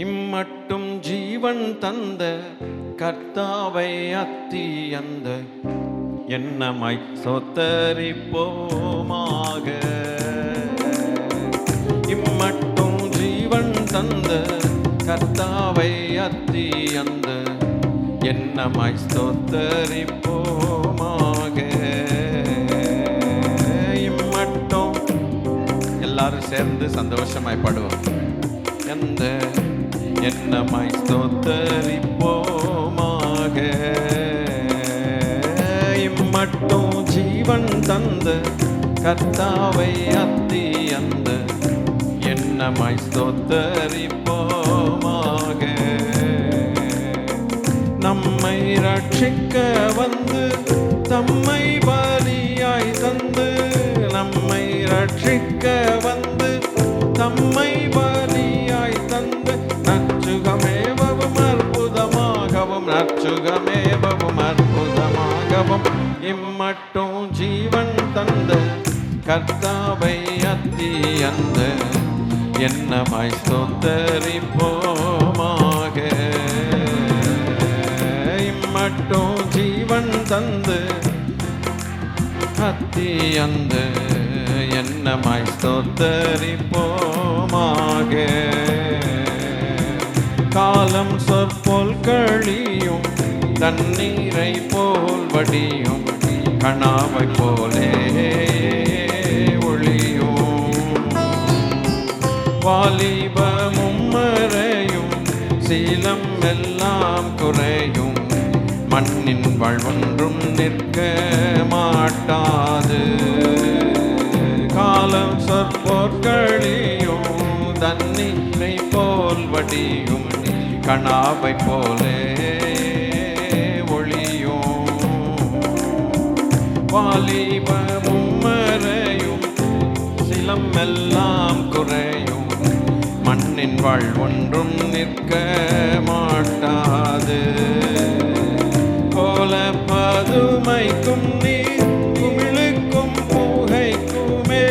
இம்மட்டும் ஜீவன் தந்த கர்த்தாவை அத்தியந்த என்னமாய் சொத்தரிப்போமாக. இம்மட்டும் ஜீவன் தந்த கர்த்தாவை அத்தியந்த என்னமாய் ஸ்தோத்தரிப்போமாக. இம்மட்டும் எல்லாரும் சேர்ந்து சந்தோஷமாய் பாடுவோம். எந்த என்னமாய் ஸ்தோத்தரிப்போமாக. இம்மட்டும் ஜீவன் தந்த கர்த்தாவை அத்தியந்த என்னமாய் ஸ்தோத்தரிப்போமாக. நம்மை ரட்சிக்க வந்து தம்மை பலியாய் தந்து, நம்மை ரட்சிக்க வந்து தம்மை பலியாய் தந்து, நற்சுகமேவும் அற்புதமாகவும் நற்சுகமேவும் அற்புதமாகவும் இம்மட்டும் ஜீவன் தந்த கர்த்தாவை அத்தியந்த என்னமாய் ஸ்தோத்தரிப்போமாக. இம்மட்டும் ஜீவன் தந்து அத்தியந்த என்னமாய் ஸ்தோத்தரிப்போமாக. காலம் சொற்போல் கழியும் தண்ணீரை போல் வடியும் கணாவை போலே ஒளியும். வாலிபமும் மறையும் சீலம் எல்லாம் குறையும், மண்ணின் வாழ்வொன்றும் நிற்க மாட்டாது. காலம் சொற்போர்களியும் தண்ணீரை போல் வடியும் கணாவை போலே ஒளியும். வாலிபமும் மறையும் சிலம் எல்லாம் குறையும், மண்ணின் வாழ்வொன்றும் நிற்க மாட்டாது. கோல பதுமைக்கும் நீர் குமிழுக்கும் புகைக்குமே,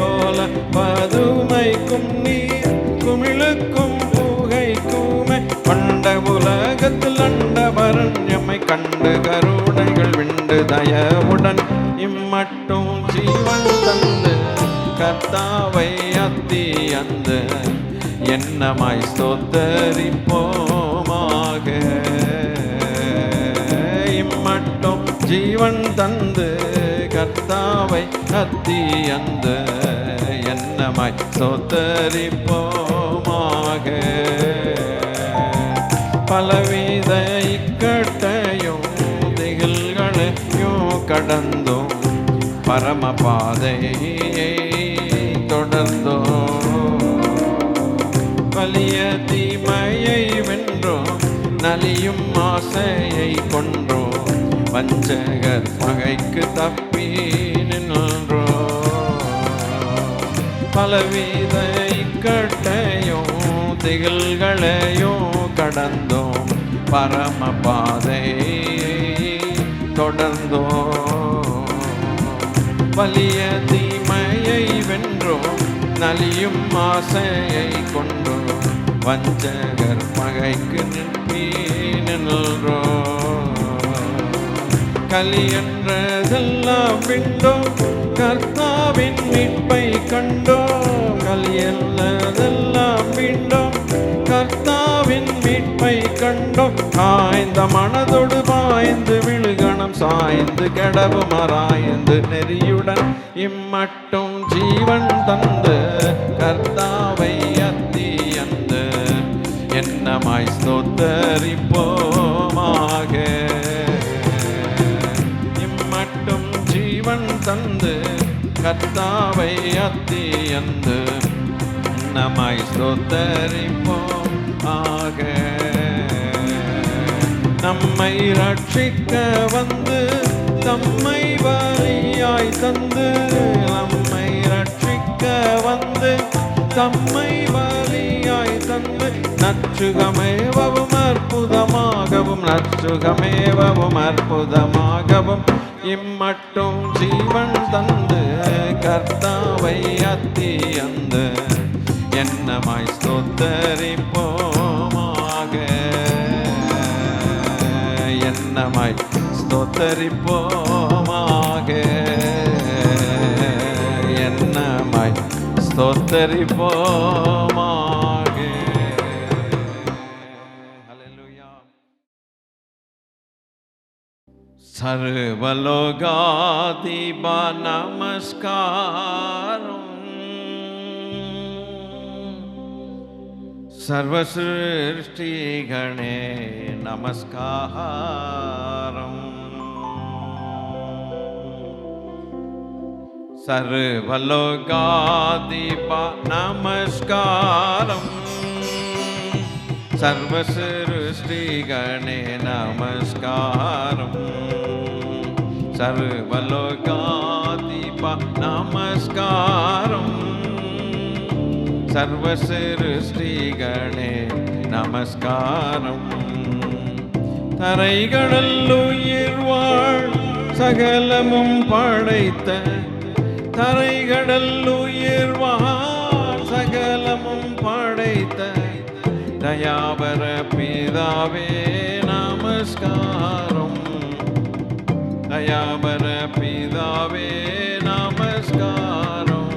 கோல பதுமைக்கும் நீர் குமிழுக்கும் புகைக்குமே, கொண்ட உலகத்தில் அண்டவரன் எம்மை கண்டு கருணைகள் விண்டு தயவுடன் இம்மட்டும் ஜீவன் தந்து கர்த்தாவை அத்தியந்த என்னமாய் ஸ்தோத்தரிப்போமாக. இம்மட்டும் ஜீவன் தந்து கர்த்தாவை அத்தியந்த என்னமாய் ஸ்தோத்தரிப்போமாக. பலவித இக்கட்டையும் திகில்களையும் கடந்தோம், பரமபாதையை தொடர்ந்தோம். வலிய தீமையை வென்றோம், நலியும் ஆசையை கொன்றோம், வஞ்சகர் பகைக்கு தப்பி நின்றோம். பலவித இக்கட்டையும் திகில்களையும் கடந்தோம், பரமபாதையை தொடர்ந்தோம். வலிய தீமையை வென்றோம், நலியும் ஆசையை கொண்டோம், வஞ்சகர் பகைக்கு நிற்பி நின்றோம். கலியன்றதெல்லாம் விண்டோம், கர்த்தாவின் மீட்பை கண்டோம். கலியல்லதெல்லாம் விண்டோம், கர்த்தாவின் மீட்பை கண்டோம். காய்ந்த மனதோடு பாய்ந்து விழுகணம் சாய்ந்து கெடவும் ஆராய்ந்து நெறியுடன் இம்மட்டும் ஜீவன் தந்து கர்த்தாவை அத்தியந்த என்னமாய் ஸ்தோத்தரிப்போமாக. இம்மட்டும் ஜீவன் தந்து கர்த்தாவை அத்தியந்த என்னமாய் ஸ்தோத்தரிப்போமாக. நம்மை ரட்சிக்க வந்து தம்மை பலியாய் தந்து, நம்மை ரட்சிக்க வந்து தம்மை பலியாய் தந்து, நற்சுகமேவும் அற்புதமாகவும் நற்சுகமேவும் அற்புதமாகவும் இம்மட்டும் ஜீவன் தந்து கர்த்தாவை அத்தியந்த என்னமாய் ஸ்தோத்தரிப்போம். என்னமாய் ஸ்தோத்தரிப்போமாக, என்னமாய் ஸ்தோத்தரிப்போமாக. ஹல்லேலூயா. சர்வலோகாதிபா நமஸ்காரம், சர்வசிருஷ்டிகணே நமஸ்காரம், சர்வலோகாதிபா நமஸ்காரம், சர்வசிருஷ்டிகணே நமஸ்காரம், சர்வலோகாதிபா நமஸ்காரம், சர்வசிருஷ்டிகணே நமஸ்காரம். தரைகடல் உயிர் வாழ் சகலமும் படைத்த, தரைகடல் உயிர் வாழ் சகலமும் படைத்த தயாபர பிதாவே நமஸ்காரம், தயாபர பிதாவே நமஸ்காரம்.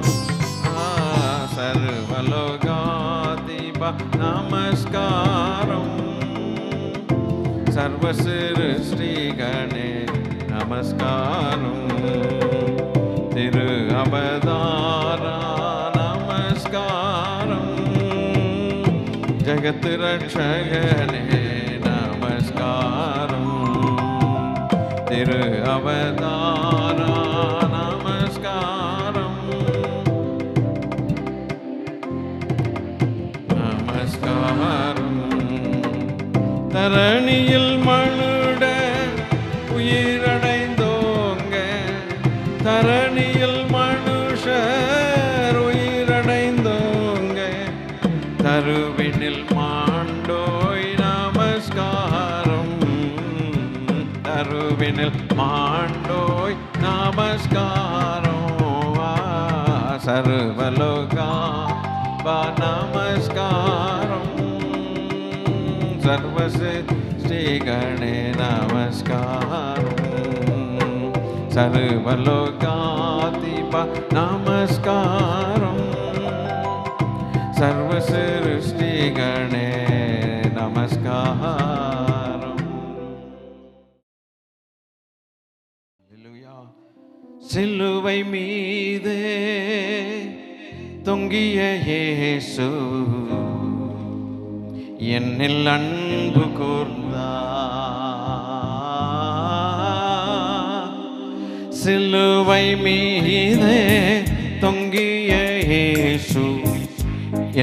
சர்வலோகாதிபா நமஸ்காரம், சர்வசிருஷ்டிகணே நமஸ்காரம். திரு அவதாரா நமஸ்காரம், ஜகத் ரட்சகனே நமஸ்காரம். திரு அவதாரா நமஸ்காரம், நமஸ்காரம். தரணியில் மனுட உயிரடைந்தோங்க, தரணியில் மனுஷர் உயிரடைந்தோங்க, தருவினில் மாண்டோய் நமஸ்காரம், தருவினில் மாண்டோய் நமஸ்காரம். சர்வலோகா நமஸ்காரம், சர்வசிருஷ்டிகணே நமஸ்காரம், சர்வலோகாதிபா நமஸ்காரம், சர்வசிருஷ்டிகணே நமஸ்காரம். சிலுவை மீதே தொங்கிய இயேசு என்னில் அன்பு கூர்ந்தார், சிலுவை மீதே தொங்கிய இயேசு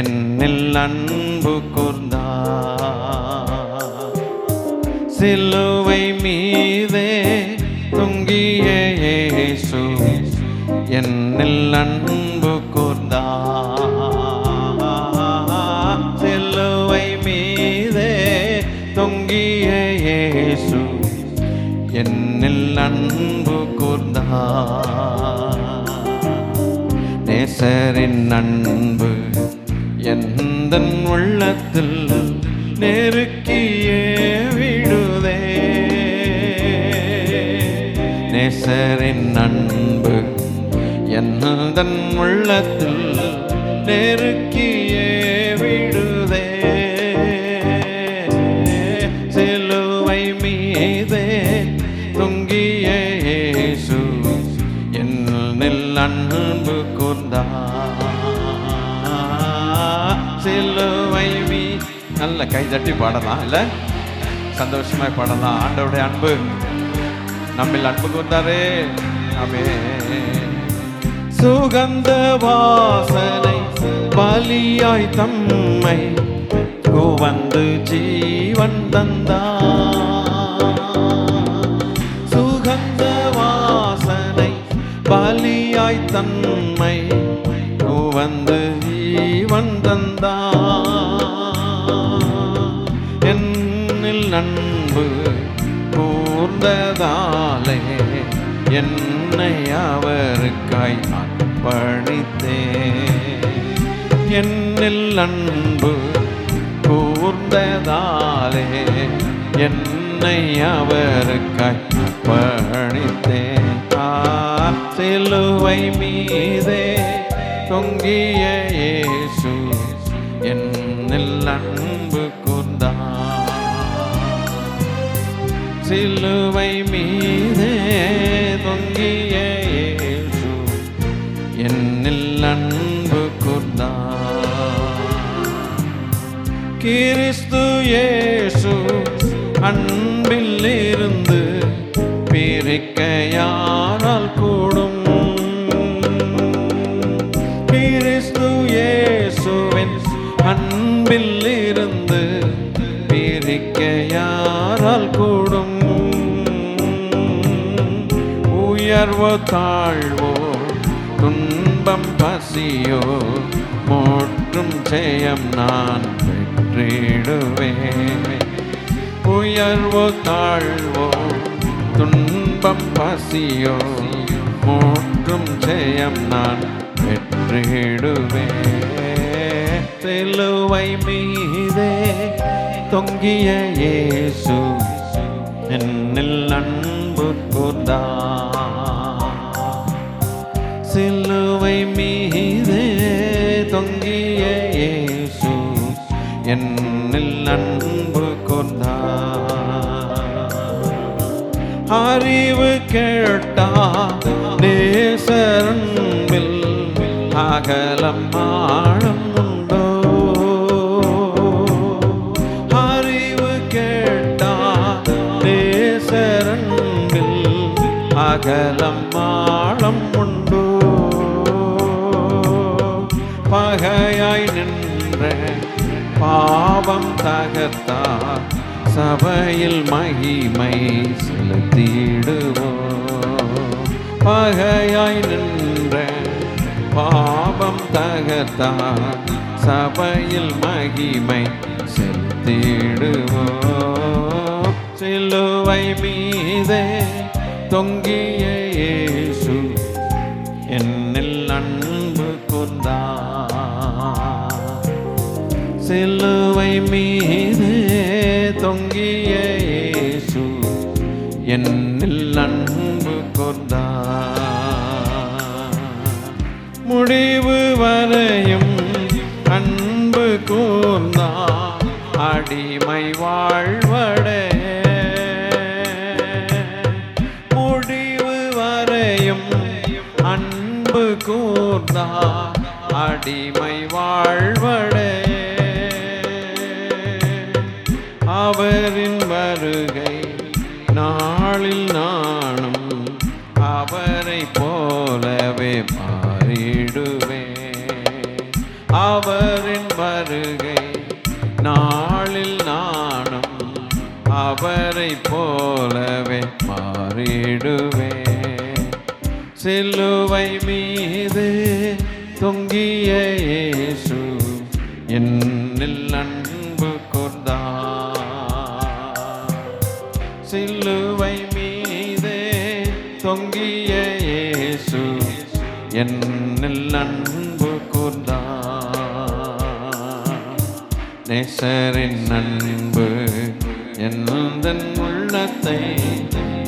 என்னில் அன்பு கூர்ந்தார், சிலுவை மீதே தொங்கிய இயேசு என்னில் அன்பு கூர்ந்தார், சிலுவை மீதே தொங்கிய இயேசு என்னில் அன்பு கூர்ந்தார். நேசரின் அன்பு எந்தன் உள்ளத்தில் நெருக்கியே விடுதே, நேசரின் அன்பு எந்தன் உள்ளத்தில் நெருக்கியே விடுதே, சிலுவை மீதே தொங்கிய இயேசு என்னில் அன்பு கூர்ந்தார், சிலுவை மீ. நல்ல கைதட்டி பாடலாம், இல்ல சந்தோஷமாய் பாடலாம். ஆண்டவருடைய அன்பு நம்மில் அன்பு கூர்ந்தாரே. ஆமென். சுகந்த வாசனை பலியாய் தம்மை வந்து ஜீவன் தந்தார், சுகந்த வாசனை பலியாய் தம்மை வந்து ஜீவன் தந்தார், என்னில் அன்பு கூர்ந்ததாலே என்னை அவருக்காய் அர்ப்பணித்தேன், என்னில் அன்பு கூர்ந்ததாலே என்னை அவருக்காய் அர்ப்பணித்தேன். சிலுவை மீதே தொங்கிய இயேசு என்னில் அன்பு கூர்ந்தார். சிலுவை மீதே தொங்கிய இயேசு என்னில் அன்பு கூர்ந்தார். கிறிஸ்து இயேசு அன்பில் இருந்து பிரிக்க யாரால் கூடும்? கிறிஸ்து இயேசுவின் அன்பில் இருந்து பிரிக்க யாரால் கூடும்? உயர்வோ தாழ்வோ துன்பம் பசியோ மோற்றும் ஜெயம் நான் பெற்றிடுவேன். உயர்வோ தாழ்வோ துன்பம் பசியோ மோற்றும் ஜெயம் நான் பெற்றிடுவேன். சிலுவை மீதே தொங்கிய இயேசு என்னில் அன்பு கூர்ந்தார். சிலுவை மீதே தொங்கிய இயேசு என்னில் அன்பு கூர்ந்தார். அறிவு கேட்டா நேசரன்பில் அகலம் ஆழம் உண்டோ? அறிவு கேட்டா நேசரன்பில் அகலம் ஆழம் உண்டோ? பகையாய் நின்ற பாவம் தகர்த்தார் சபையில் மகிமை செலுத்திடுவோம். பகையாய் நின்ற பாவம் தகர்த்தார் சபையில் மகிமை செலுத்திடுவோம். சிலுவை மீதே தொங்கிய இயேசு என்னில் அன்பு கூர்ந்தார். சிலுவை மீதே தொங்கிய இயேசு என்னில் அன்பு கூர்ந்தார். முடிவு வரையும் அன்பு கூர்ந்தார் அடிமை வாழ்வடைய. முடிவு வரையும் அன்பு கூர்ந்தார் அடிமை வாழ்வடைய. அவரின் வருகை நாளில் நானும் அவரை போலவே மாறிடுவேன். அவரின் வருகை நாளில் நானும் அவரை போலவே மாறிடுவேன். சிலுவை மீது தொங்கிய இயேசு என்னில் அன்பு கூர்ந்தார். சிலுவை மீதே தொங்கிய இயேசு என்னில் அன்பு கூர்ந்தார். நேசரின் அன்பு எந்தன் உள்ளத்தை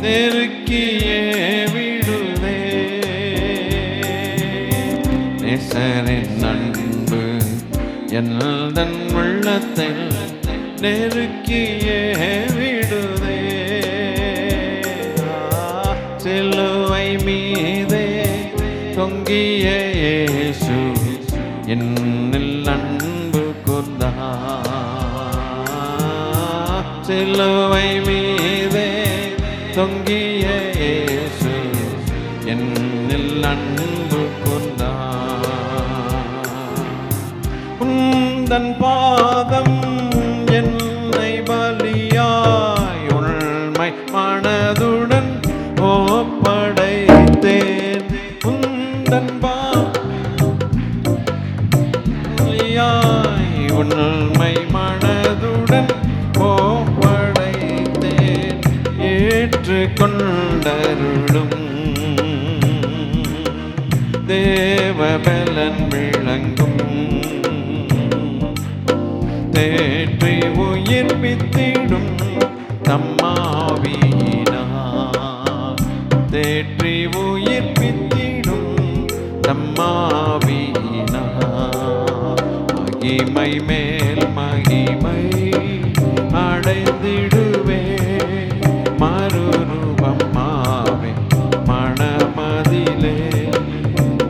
நெருக்கியே விடுதே. நேசரின் அன்பு எந்தன் உள்ளத்தை நெருக்கியே விடுதே. சிலுவை மீதே தொங்கிய இயேசு என்னில் அன்பு கூர்ந்தார். சிலுவை மீதே தொங்கிய இயேசு என்னில் அன்பு கூர்ந்தார். உந்தன் பாதம் என்னை பலியாய் உண்மை மனதுடன் ஒப்படைத்தேன். உந்தன் பலியாய் உண்மை மனதுடன் ஒப்படைத்தேன். ஏற்றுக்கொண்டருளும் தேவபலன் விளங்கும். தேற்றி உயிர்ப்பித்திடும் தம்மாவியினார் தேற்றி உயிர்ப்பித்திடும் தம்மாவியினார் மகிமை மேல் மகிமை அடைந்திடுவே மறுரூபமாவே மணமதிலே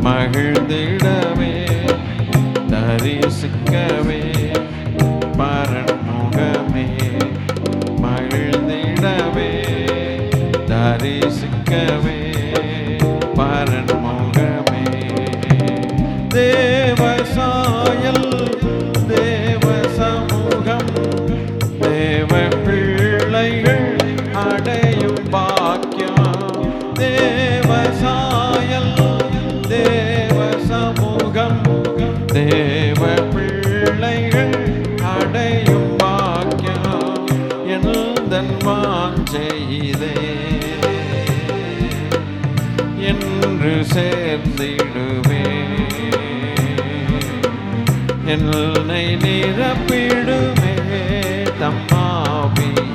மகிழ்ந்திடவே தரிசிக்கவே பரன்முகமே மகிழ்ந்திடவே தரிசிக்கவே பரன்முகமே தேவசாயல் தேவ சமூகம் தேவ பிள்ளைகள் அடையும் பாக்கியம் தேவசாயல் தேவ சமூகம் தேவ பிள்ளைகள் அடையும் பாக்கியம் எந்தன் வாஞ்செய்தே என்று சேர்ந்திடுவே என்னை நிரப்பிடுமே தம்மாவியினார்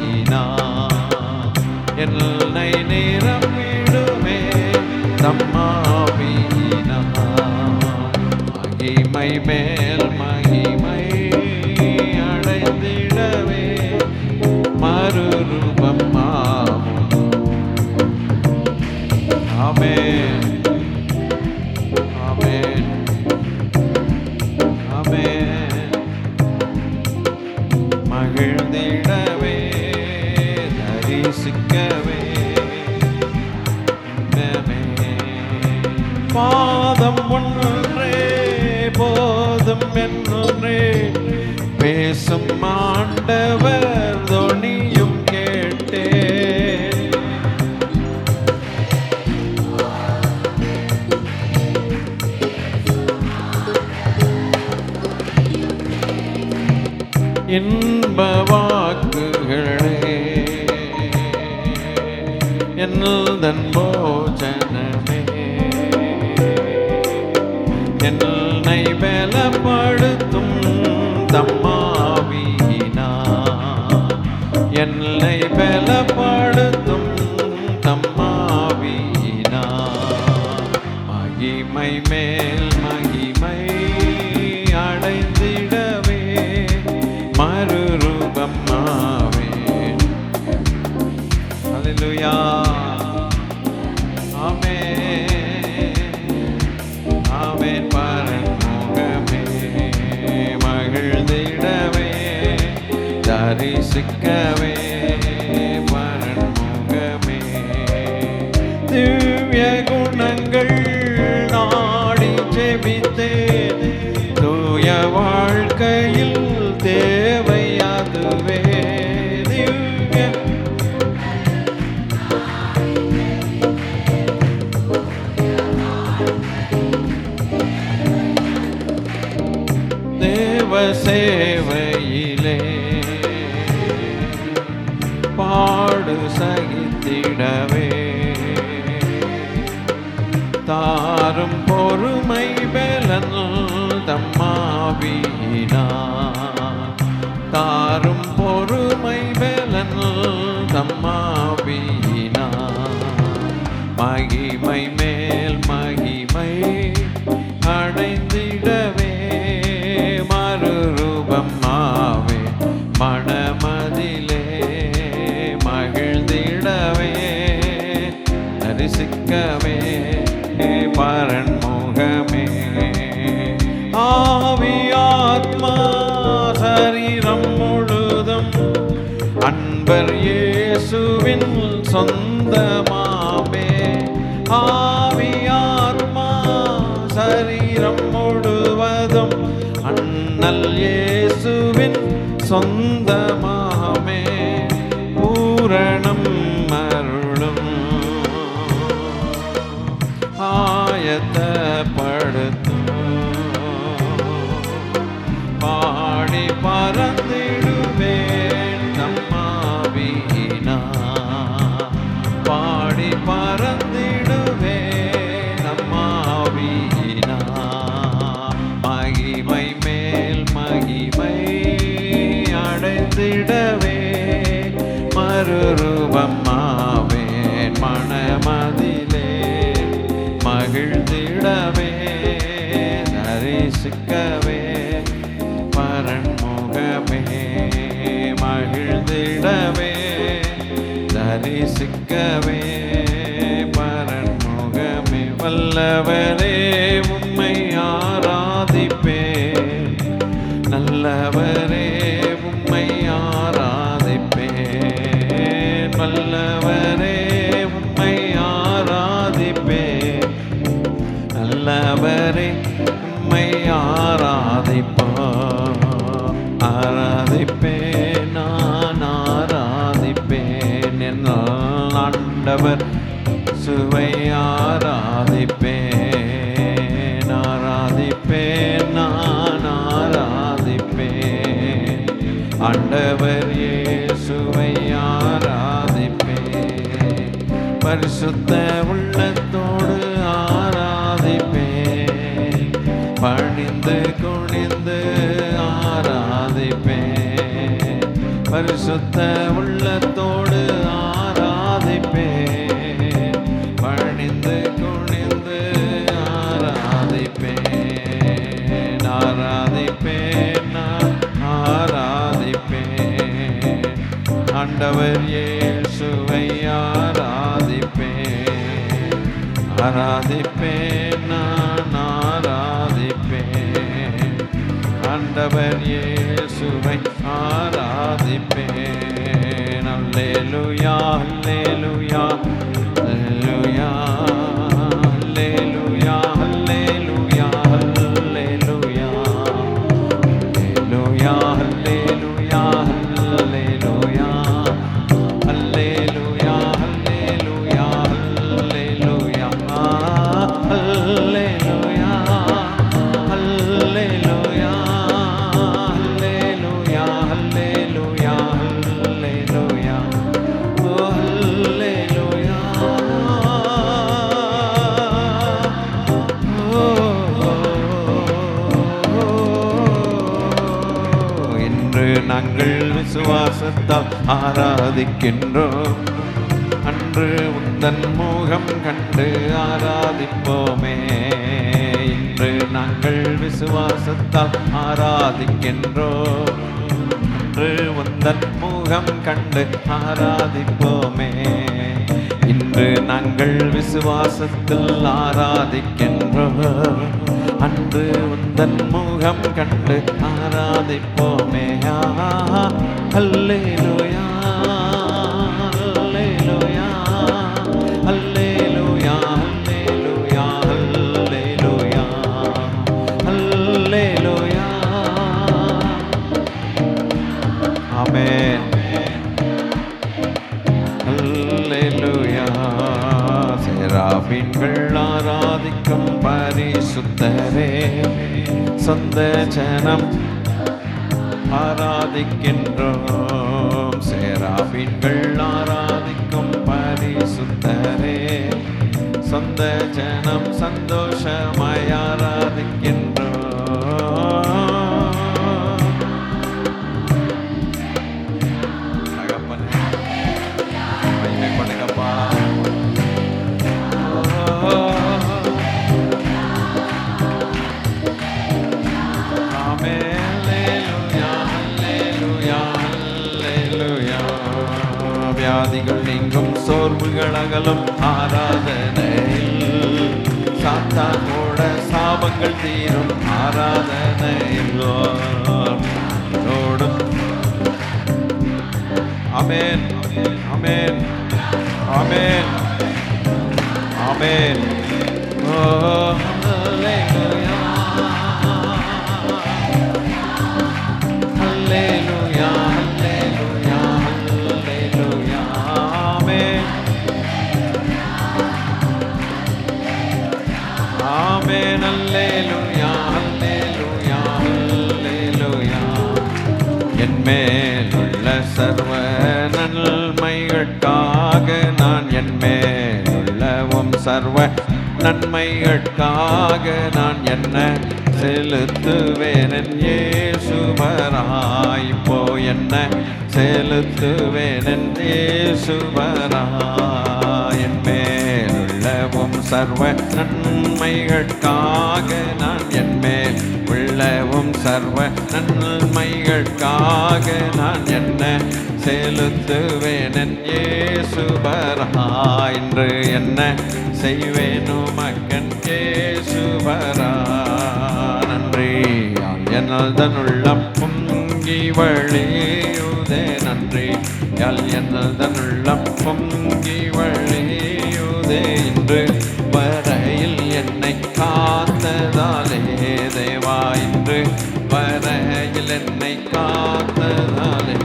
என்னை நிரப்பிடுமே தம்மாவியினார் மகிமை மேல் மகிமை அடைந்திடவே மறுரூபமாகும் ஆமென் ஆமென் ஆமென் மகிழ்ந்திடவே தரிசிக்கவே பாதம் ஒன்றே போதும் என்னே பேசும் ஆண்டவர் தொனியும் கேட்டே இன்ப வாக்குகளே என்னுடன் போஜனமே என்னை பலப்படுத்தும் தம்மாவியினார் என்னை பலப்படுத்தும் தம்மாவியினார் மகிமை மேல் மகிமை அடைந்திடவே மறுரூபமாவேன் அல்லேலூயா ஆமென் பரன்முகமே மகிழ்ந்திடவே தரிசிக்கவே பரன்முகமே திவ்ய குணங்கள் நாடி ஜெபித்தேன் தூய வாழ்க்கையில் தேவை அதுவே திவ்ய தேவ சேவையிலே பாடு சகித்திடவே தாரும் பொறுமை பலன் தம்மாவியினார் தாரும் பொறுமை பலன் தம்மாவியினார் மகிமை மேல் மகிமை அடைந்திடவே மறுரூபமாவே மணமதிலே மகிழ்ந்திடவே தரிசிக்கவே பரன்முகமே ஆவி ஆத்மா சரீரம் முழுதும் அன்பர் இயேசுவின் சொந்தமாமே ஆவி ஆத்மா சரீரம் முழுவதும் அண்ணல் இயேசுவின் சொந்தமாமே பூரணம் அருளும் ஆயத்தப்படுத்தும் பாடி பறந்திடுவேன் தம்மாவியினார் பாடி பறந்திடுவேன் தம்மாவியினார் மகிமை மேல் மகிமை அடைந்திடவே மறு கண்டவே தரிசிக்கவே பரன்முகமே வல்லவரே உம்மை ஆராதிப்பேன் நல்லவரே உம்மை ஆராதிப்பேன் வல்லவரே உம்மை ஆராதிப்பேன் நல்லவரே உம்மை ஆராதிப்பேன் நான் ஆராதிப்பேன் என் ஆண்டவர் சுவை ஆராதிப்பேன் நான் ஆராதிப்பேன் ஆண்டவர் இயேசுவை ஆராதிப்பேன் பரிசுத்த உள்ளத்தோடு ஆராதிப்பேன் பணிந்து குனிந்து ஆராதிப்பேன் பரிசுத்த உள்ளத்தோடு ஆராதிப்பேன் பணிந்து குனிந்து ஆராதிப்பேன் நான் ஆராதிப்பேன் ஆண்டவர் இயேசுவை ஆராதிப்பேன் நான் ஆராதிப்பேன் ஆண்டவர் இயேசுவை ஆராதிப்பேன் அல்லேலூயா அல்லேலூயா அல்லேலூயா அல்லேலூயா அல்லேலூயா அல்லேலூயா அல்லேலூயா அல்லேலூயா அல்லேலூயா அல்லேலூயா அல்லேலூயா அல்லேலூயா அல்லேலூயா அல்லேலூயா அல்லேலூயா அல்லேலூயா அல்லேலூயா ஓ அல்லேலூயா இன்று நாங்கள் விசுவாசத்தால் ஆராதிக்கின்றோம் அன்று உந்தன் முகம் கண்டு ஆராதிப்போமே இன்று நாங்கள் விசுவாசத்தால் ஆராதிக்கின்றோம் அன்று உந்தன் முகம் கண்டு ஆராதிப்போமே இன்று நாங்கள் விசுவாசத்தில் ஆராதிக்கின்றோம் அன்று உந்தன் முகம் கண்டு ஆராதிப்போமே அல்லேலூயா அல்லேலூயா அல்லேலூயா அல்லேலூயா அல்லேலூயா அல்லேலூயா ஆமென் அல்லேலூயா சேராபீன்கள் ஆராதிக்கும் பரிசுத்தரே சொந்த ஜனம் ஆராதிக்கின்றோம் சேராபீன்கள் ஆராதிக்கும் பரிசுத்தரே சொந்த ஜனம் சந்தோஷமாய் ஆராதிக்கின்றோம் தகப்பனே மகிமை பண்ணுங்கப்பா வியாதிகள் நீங்கும் சோர்வுகள் அகலும் ஆராதனையில் சாத்தானோட சாபங்கள் தீரும் ஆராதனையில் ஓடும் ஆமென் ஆமென் ஆமென் ஆமென் ஓ அல்லேலூயா அல்லேலூயா அல்லேலூயா அல்லேலூயா ஆமென் ஆமென் அல்லேலூயா அல்லேலூயா அல்லேலூயா என் மேலுள்ள சர்வ நன்மைகளுக்காக நான் என் மேலுள்ளவும் சர்வ நன்மைகளுக்காக நான் என்ன செலுத்துவேன் என் இயேசுவராய் இப்போ என்ன செலுத்துவேன் என் இயேசுவராய் என் மேலுள்ளவும் சர்வ நன்மைகளுக்காக நான் என் மேல் உள்ளவும் சர்வ நன்மைகளுக்காக நான் என்ன செலுத்துவேன் என் இயேசுபரா. இன்று என்ன செய்வேன் உமக்கன் இயேசுபரா. நன்றி என்னால் தன் உள்ளம் பொங்கி வழியுதே. நன்றி என்னால் தன் உள்ளம் பொங்கி வழியுதே. இன்று வரையில் என்னை காத்ததாலே தேவா, இன்று வரையில் என்னை காத்ததாலே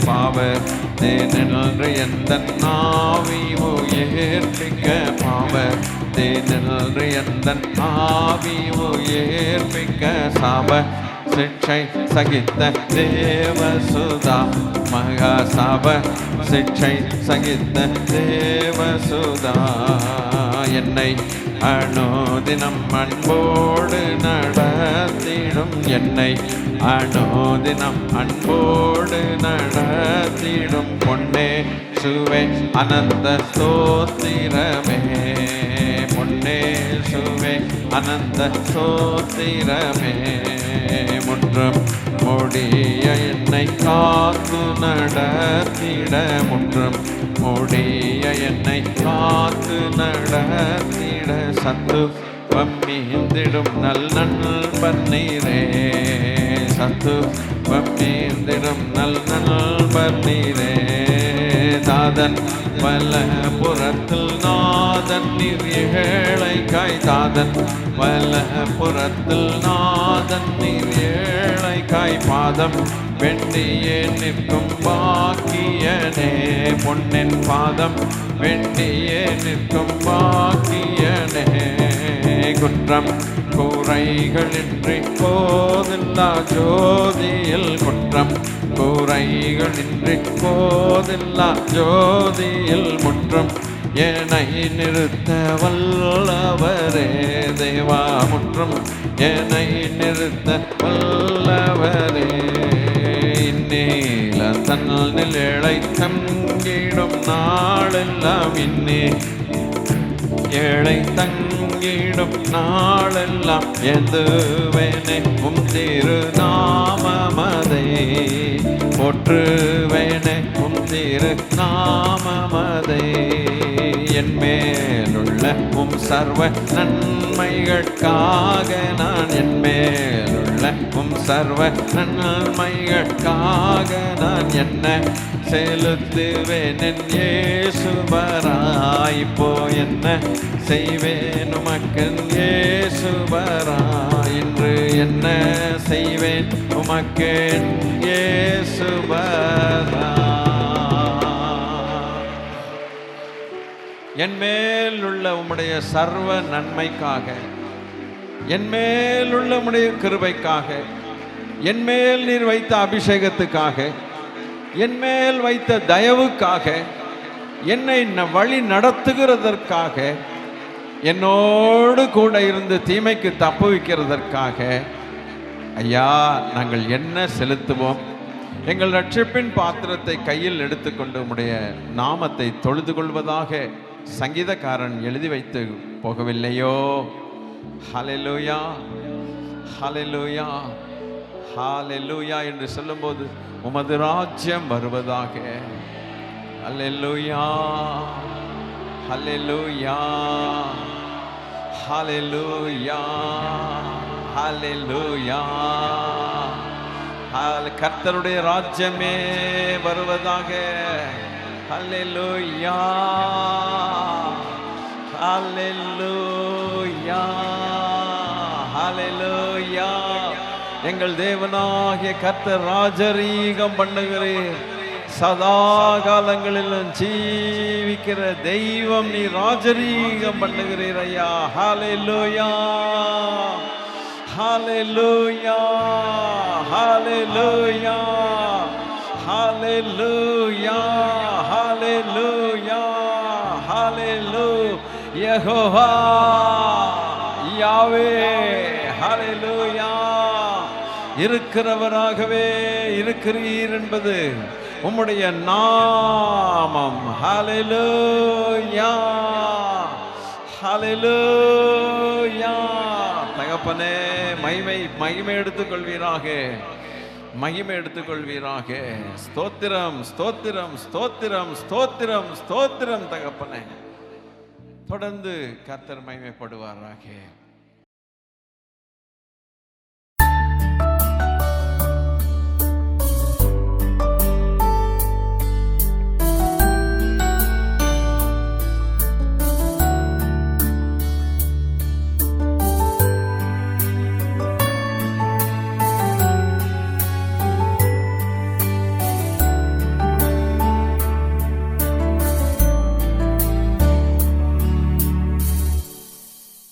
பாவத்தை நின்று எந்த நாவி உயிர்ப்பிக்க. பாவத்தை நின்று எந்த நாவி உயிர்ப்பிக்க. சாப சிக்ஷை சகித்த தேவசுதா. மகா சாப சிக்ஷை சகித்த தேவசுதா. என்னை அனுதினம் அன்போடு நடத்திடும். என்னை அனுதினம் அன்போடு நடத்திடும். பொன்னே சுவே அனந்த ஸ்தோத்திரமே. பொன்னே சுவே அனந்த ஸ்தோத்திரமே. முற்றும் முடிய என்னை காத்து நடத்திட. முற்றும் முடிய என்னை காத்து நடத்திட. சத்துவம் மீந்திடும் நல் நண்பன் நீரே. சத்துவம் மீந்திடும் நல் நண்பன் நீரே. தாதன் வலப்புறத்தில் நாதன் நீர் ஏழைக்காய். தாதன் வலப்புறத்தில் நாதன் நீர் ஏழைக்காய். பாதம் வெண்டியே நிற்கும் பாக்கியனே. பொன்னின் பாதம் வெண்டியே நிற்கும் பாக்கியனே. குற்றம் கூரைகளின்றி போதில்லா ஜோதியில். குற்றம் கூரைகளின்றி போதில்லா ஜோதியில். முற்றும் என்னை நிறுத்த வல்லவரே தேவா. முற்றும் என்னை நிறுத்த வல்லவரே. இந்நீல தன்னல் நிழலை தங்கிடும் நாளெல்லாம். இன்னே ஏழை தங்கிடும் நாளெல்லாம். எந்துவேனே உம் திருநாமமதை. போற்றுவேனே உம் திருநாமமதை. என் மேலுள்ள உம் சர்வ நன்மைகளுக்காக நான். என் மேலுள்ள உம் சர்வ நன்மைகளுக்காக நான் என்ன செலுத்துவேன் என் இயேசுபரா. இப்போ என்ன செய்வேன் உமக்கன் இயேசுபரா. இன்று என்ன செய்வேன் உமக்கன் இயேசுபரா. என் மேல் உள்ள உம்முடைய சர்வ நன்மைக்காக, என் மேல் உள்ள உம்முடைய கிருபைக்காக, என் மேல் நீர் வைத்த அபிஷேகத்துக்காக, என் மேல் வைத்த தயவுக்காக, என்னை வழி நடத்துகிறதற்காக, என்னோடு கூட இருந்து தீமைக்கு தப்புவிக்கிறதற்காக ஐயா நாங்கள் என்ன செலுத்துவோம்? எங்கள் ரட்சிப்பின் பாத்திரத்தை கையில் எடுத்துக்கொண்டு உம்முடைய நாமத்தை தொழுது கொள்வதாக சங்கீதக்காரன் எழுதி வைத்து போகவில்லையோ? ஹல்லேலூயா, ஹல்லேலூயா, ஹல்லேலூயா என்று சொல்லும்போது உமது ராஜ்யம் வருவதாக. ஹல்லேலூயா, ஹல்லேலூயா, ஹல்லேலூயா, ஹல்லேலூயா. கர்த்தருடைய ராஜ்யமே வருவதாக. ஹல்லேலூயா, ஹல்லேலூயா, ஹல்லேலூயா. எங்கள் தேவனாகிய கர்த்தர் ராஜரீகம் பண்ணுகிறீர். சதா காலங்களிலும் ஜீவிக்கிற தெய்வம் நீ ராஜரீகம் பண்ணுகிறீர் ஐயா. ஹல்லேலூயா, ஹல்லேலூயா, ஹல்லேலூயா, ஹல்லேலூயா, ஹல்லேலூயா, ஹல்லேலூயா. யெகோவா யாவே, ஹல்லேலூயா. இருக்கிறவராகவே இருக்கிறீர் என்பது உம்முடைய நாமம். ஹல்லேலூயா, ஹல்லேலூயா. தகப்பனே மகிமை எடுத்துக் கொள்வீராக. மகிமை எடுத்துக்கொள்வீராக. ஸ்தோத்திரம் ஸ்தோத்திரம் ஸ்தோத்திரம் ஸ்தோத்திரம் ஸ்தோத்திரம் தகப்பனே. தொடர்ந்து கர்த்தர் மகிமைப்படுவாராக.